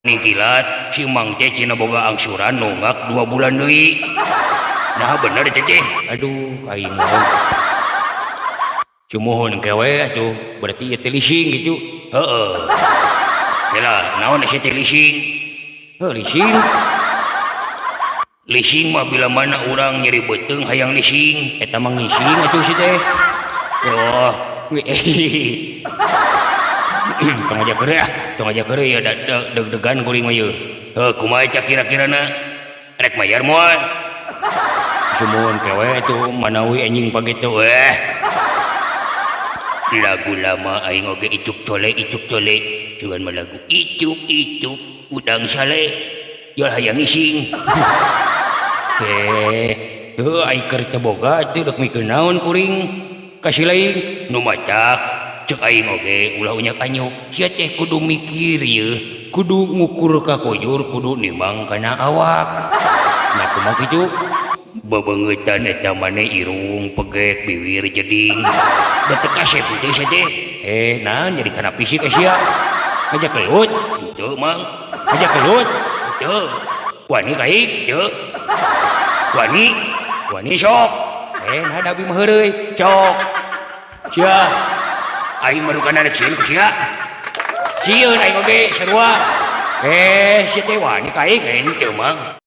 ning kilat si Mang teh cina boga angsuran nunggak 2 bulan deui. Nah bener cece. Aduh aing mah. Cumuhun kewe atuh berarti ieu teh leasing gitu. Heeh. Kela naon asa teh leasing? Leasing. Leasing mah bila mana urang nyeri beuteung hayang leasing, eta mah ngising atuh si teh. Oh. Tong aja keureuy tong aja keureuy ya deg-degan kuring mah ieu. Kumaha cak kira-kirana? Rek mayar moal. Sumuhun kewe atuh manawi anjing pagitu lagu lama aing oge icuk cole cuman mah lagu icuk udang sale jual hayang ngising. Aing keur teu boga atuh dek mikeun naon kuring kasih lain nu macak cek aing oge ulah unyak anyuk sia teh kudu mikir ieu kudu ngukur ka kujur kudu nimang kana awak. Nah kumaha kitu bebeungetan eta maneh irung pegek bibir jeding da teu kasep teh sia teh naon jadi kana fisik sia ngajak kelut teu mang ngajak kelut teu wani kaik teu wani sok nah da abi mah heureuy cok sia aing mah dukana sieun ku sia sieun aing oge sarua sia teh wani kaik teu mang